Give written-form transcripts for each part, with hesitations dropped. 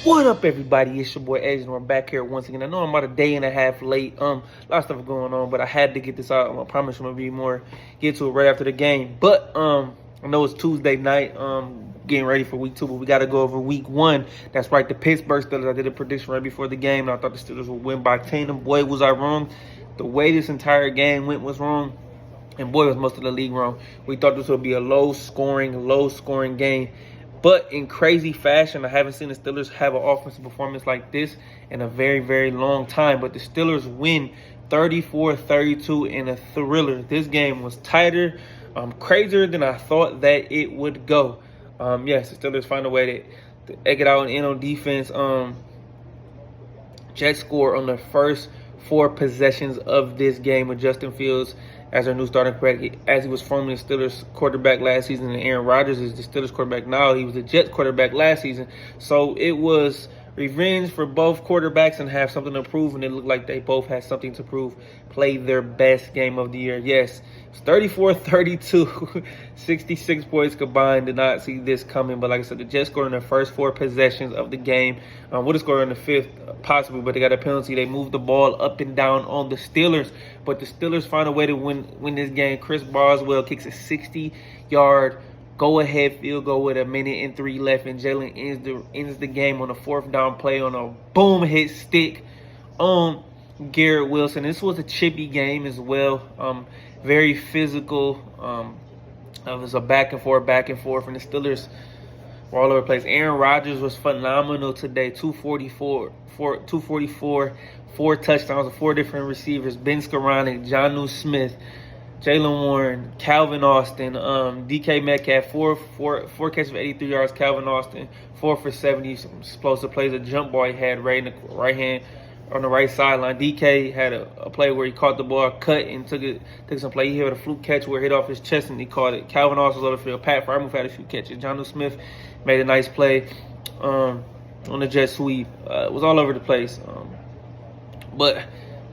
What up, everybody? It's your boy Edge, and we're back here once again. I know I'm about a day and a half late. A lot of stuff going on, but I had to get this out. I promise I'm gonna be get to it right after the game. But I know it's Tuesday night. Getting ready for week 2, but we got to go over week 1. That's right, the Pittsburgh Steelers. I did a prediction right before the game, and I thought the Steelers would win by 10. And boy, was I wrong. The way this entire game went was wrong, and boy, was most of the league wrong. We thought this would be a low-scoring game. But in crazy fashion, I haven't seen the Steelers have an offensive performance like this in a very, very long time. But the Steelers win 34-32 in a thriller. This game was tighter, crazier than I thought that it would go. Yes, the Steelers find a way to egg it out and in on defense. Jets score on the first 4 possessions of this game with Justin Fields as our new starting quarterback, as he was formerly the Steelers quarterback last season, and Aaron Rodgers is the Steelers quarterback now. He was the Jets quarterback last season. So it was revenge for both quarterbacks and have something to prove, and it looked like they both had something to prove. Played their best game of the year. Yes, it's 34-32, 66 points combined. Did not see this coming, but like I said, the Jets scored in their first 4 possessions of the game. Would have scored in the 5th, possibly, but they got a penalty. They moved the ball up and down on the Steelers, but the Steelers find a way to win this game. Chris Boswell kicks a 60-yard go-ahead field goal with 1:03 left, and Jalen ends the game on a 4th down play on a boom hit stick on Garrett Wilson. This was a chippy game as well, very physical. It was a back and forth, and the Steelers were all over the place. Aaron Rodgers was phenomenal today. 244, 4 touchdowns with 4 different receivers. Ben Skoranek, Jonnu Smith, Jalen Warren, Calvin Austin, DK Metcalf, four catches for 83 yards. Calvin Austin, 4 for 70. Some explosive plays. A jump ball he had right in the right hand on the right sideline. DK had a play where he caught the ball, cut, and took some play. He had a fluke catch where it hit off his chest and he caught it. Calvin Austin was on the field. Pat Freiermuth had a few catches. Jonnu Smith made a nice play on the jet sweep. It was all over the place. But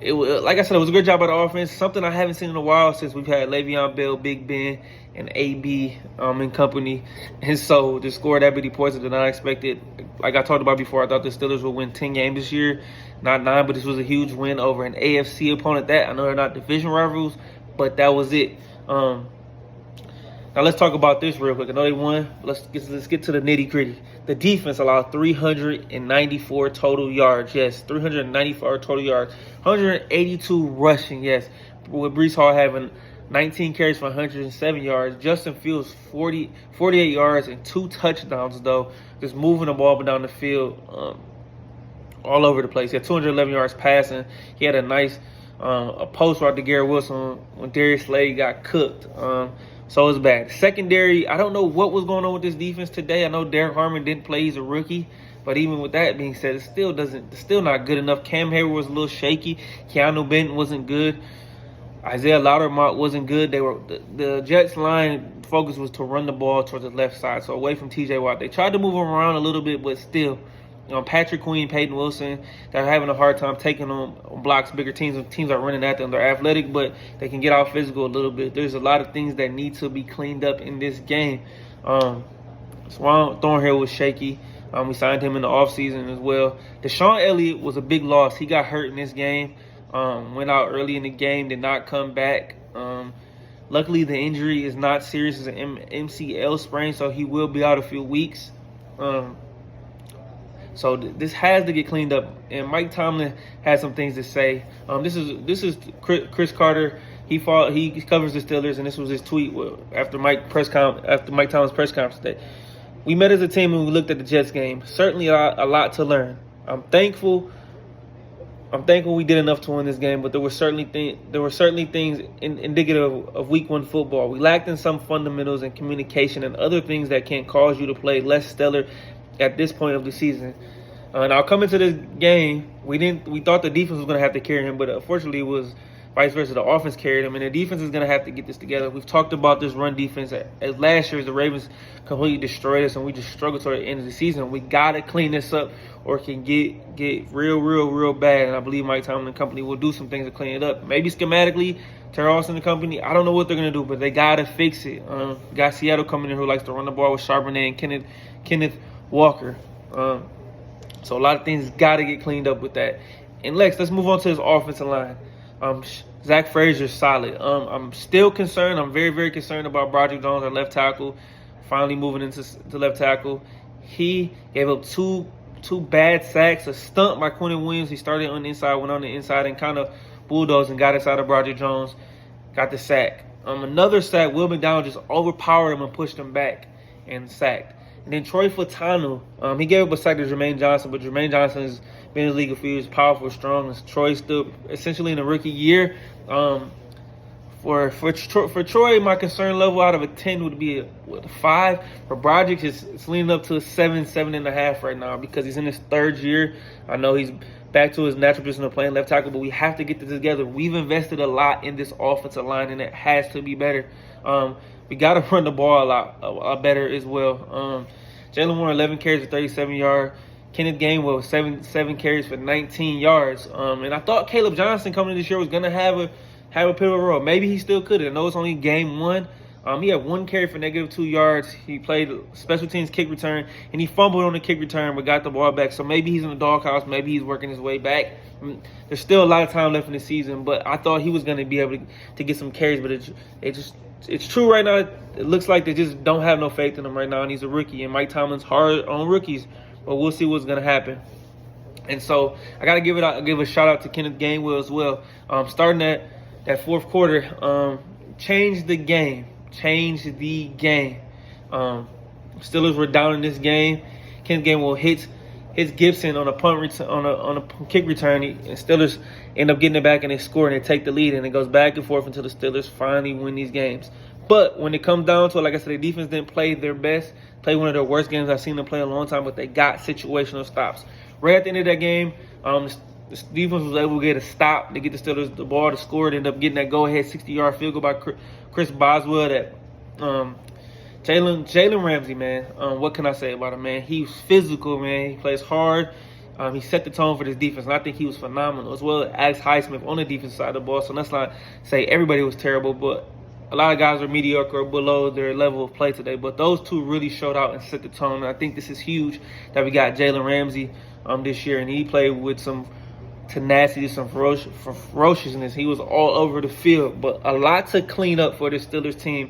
it was, like I said, it was a good job by the offense. Something I haven't seen in a while since we've had Le'Veon Bell, Big Ben, and AB in company. And so to score that many points, I did not expect it. Like I talked about before, I thought the Steelers would win 10 games this year, not 9. But this was a huge win over an AFC opponent. That I know they're not division rivals, but that was it. Now let's talk about this real quick. I know they won. Let's get to the nitty gritty. The defense allowed 394 total yards. Yes, 394 total yards. 182 rushing. Yes, with Breece Hall having 19 carries for 107 yards. Justin Fields 48 yards and 2 touchdowns though. Just moving the ball up and down the field, all over the place. He had 211 yards passing. He had a nice a post route to Garrett Wilson when Darius Slade got cooked. So it's bad. Secondary, I don't know what was going on with this defense today. I know Derek Harmon didn't play. He's a rookie. But even with that being said, it's still not good enough. Cam Hayward was a little shaky. Keanu Benton wasn't good. Isaiah Loudermilk wasn't good. The Jets' line focus was to run the ball towards the left side, so away from TJ Watt. They tried to move him around a little bit, but still. Patrick Queen, Peyton Wilson, they're having a hard time taking on blocks, bigger teams. Teams are running at them. They're athletic, but they can get out physical a little bit. There's a lot of things that need to be cleaned up in this game. Swan Thornhill was shaky. We signed him in the offseason as well. Deshaun Elliott was a big loss. He got hurt in this game. Went out early in the game, did not come back. Luckily, the injury is not serious. It's an MCL sprain, so he will be out a few weeks. So this has to get cleaned up, and Mike Tomlin has some things to say. This is Chris Carter. He covers the Steelers, and this was his tweet after Mike Tomlin's press conference today. We met as a team and we looked at the Jets game. Certainly a lot to learn. I'm thankful we did enough to win this game, but there were certainly things indicative of Week 1 football. We lacked in some fundamentals and communication and other things that can cause you to play less stellar at this point of the season. Now coming to this game, we thought the defense was going to have to carry him, but unfortunately it was vice versa. The offense carried him, and the defense is going to have to get this together. We've talked about this run defense. As last year, the Ravens completely destroyed us, and we just struggled toward the end of the season. We got to clean this up, or it can get real bad. And I believe Mike Tomlin and company will do some things to clean it up. Maybe schematically, Terry Austin and company, I don't know what they're going to do, but they got to fix it. Got Seattle coming in who likes to run the ball with Charbonnet and Kenneth Walker. So a lot of things got to get cleaned up with that. And Lex, let's move on to his offensive line. Zach Frazier's solid. I'm still concerned. I'm very, very concerned about Broderick Jones, our left tackle, finally moving into the left tackle. He gave up two bad sacks, a stunt by Quentin Williams. He started on the inside, went on the inside, and kind of bulldozed and got inside of Broderick Jones. Got the sack. Another sack, Will McDonald just overpowered him and pushed him back and sacked. And then Troy Fatanu, he gave up a sack to Jermaine Johnson, but Jermaine Johnson has been in the league a few years, powerful, strong. Troy's still essentially in a rookie year. For Troy, my concern level out of a 10 would be a 5. For Broderick, it's leaning up to a 7.5 right now because he's in his third year. I know he's back to his natural position of playing left tackle, but we have to get this together. We've invested a lot in this offensive line, and it has to be better. We got to run the ball a lot better as well. Jalen Warren, 11 carries for 37 yards. Kenneth Gainwell, 7 carries for 19 yards. And I thought Caleb Johnson coming in this year was going to have a pivotal role. Maybe he still could. I know it's only game 1. He had 1 carry for -2 yards. He played special teams kick return, and he fumbled on the kick return but got the ball back. So maybe he's in the doghouse. Maybe he's working his way back. There's still a lot of time left in the season, but I thought he was going to be able to get some carries. But it's true right now. It looks like they just don't have no faith in him right now, and he's a rookie. And Mike Tomlin's hard on rookies, but we'll see what's going to happen. And so I got to give a shout out to Kenneth Gainwell as well. Starting that fourth quarter, changed the game. Steelers were down in this game. Kenneth Gainwell hits Gibson on a punt return, on a kick return, and Steelers end up getting it back and they score and they take the lead, and it goes back and forth until the Steelers finally win these games. But when it comes down to it, like I said, the defense didn't play their best, played one of their worst games I've seen them play in a long time, but they got situational stops. Right at the end of that game, the defense was able to get a stop to get the Steelers the ball to score. They ended up getting that go-ahead 60-yard field goal by Chris Boswell. That Jalen Ramsey, man, what can I say about him, man? He's physical, man. He plays hard. He set the tone for this defense, and I think he was phenomenal, as well as Alex Highsmith on the defense side of the ball. So let's not say everybody was terrible, but a lot of guys are mediocre or below their level of play today. But those two really showed out and set the tone. And I think this is huge that we got Jalen Ramsey this year, and he played with some tenacity, some ferociousness. He was all over the field, but a lot to clean up for this Steelers team.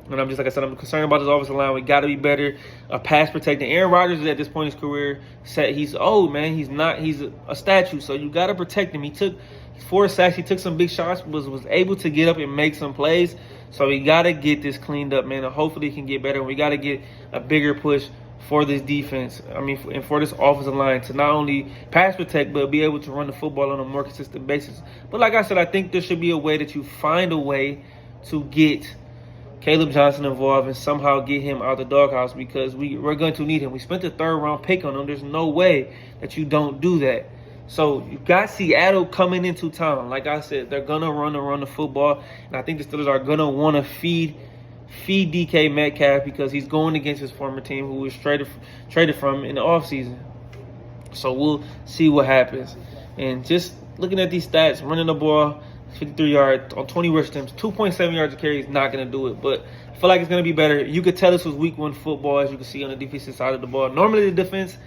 And I'm just, like I said, I'm concerned about this offensive line. We got to be better. Pass protecting. Aaron Rodgers is at this point in his career said he's old, man. He's a statue, so you got to protect him. He took 4 sacks. He took some big shots, was able to get up and make some plays. So we got to get this cleaned up, man, and hopefully it can get better. We got to get a bigger push for this defense, and for this offensive line to not only pass protect, but be able to run the football on a more consistent basis. But like I said, I think there should be a way that you find a way to get Caleb Johnson involved and somehow get him out of the doghouse, because we're going to need him. We spent the 3rd round pick on him. There's no way that you don't do that. So you got Seattle coming into town. Like I said, they're going to run the football, and I think the Steelers are going to want to feed DK Metcalf because he's going against his former team who was traded from in the offseason. So we'll see what happens. And just looking at these stats, running the ball, 53 yards on 20 rush attempts, 2.7 yards a carry is not going to do it. But I feel like it's going to be better. You could tell this was week 1 football, as you can see on the defensive side of the ball. Normally the defense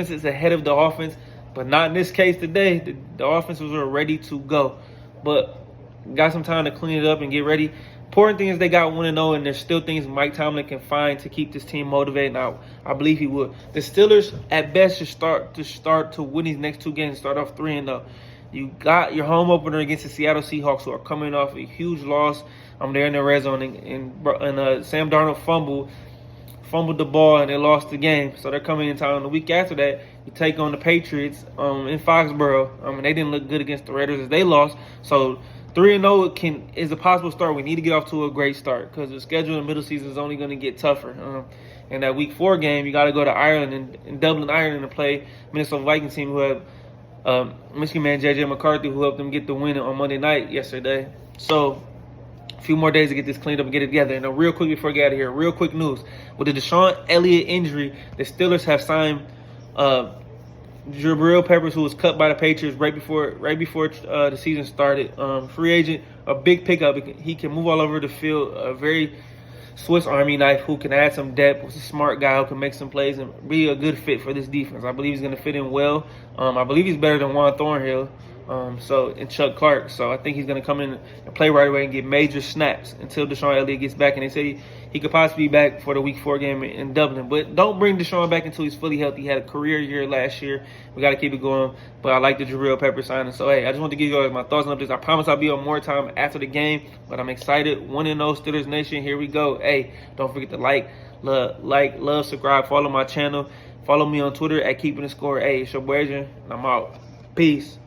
is ahead of the offense, but not in this case today. The offenses were ready to go. But got some time to clean it up and get ready. Important thing is they got 1-0, and there's still things Mike Tomlin can find to keep this team motivated. Now, I believe he will. The Steelers, at best, should start to win these next 2 games, start off 3-0. You got your home opener against the Seattle Seahawks, who are coming off a huge loss. They're in the red zone, and Sam Darnold fumbled the ball, and they lost the game. So they're coming in town. The week after that, you take on the Patriots in Foxborough. And they didn't look good against the Raiders as they lost. So 3-0 is a possible start. We need to get off to a great start because the schedule in the middle season is only going to get tougher. And that week 4 game, you got to go to Ireland and Dublin, Ireland, to play Minnesota Vikings team who have Michigan man J.J. McCarthy, who helped them get the win on Monday night yesterday. So a few more days to get this cleaned up and get it together. And real quick before I get out of here, real quick news. With the Deshaun Elliott injury, the Steelers have signed Jabril Peppers, who was cut by the Patriots right before the season started. Free agent, a big pickup. He can move all over the field. A very Swiss Army knife who can add some depth, was a smart guy who can make some plays and be a good fit for this defense. I believe he's going to fit in well. I believe he's better than Juan Thornhill and Chuck Clark. So I think he's going to come in and play right away and get major snaps until Deshaun Elliott gets back. And they say he could possibly be back for the Week 4 game in Dublin. But don't bring Deshaun back until he's fully healthy. He had a career year last year. We got to keep it going. But I like the Jabril Peppers signing. So, hey, I just want to give you guys my thoughts on this. I promise I'll be on more time after the game. But I'm excited. 1-0 Steelers Nation. Here we go. Hey, don't forget to like, love, subscribe, follow my channel. Follow me on Twitter at Keeping the Score. Hey, it's your boy Adrian, and I'm out. Peace.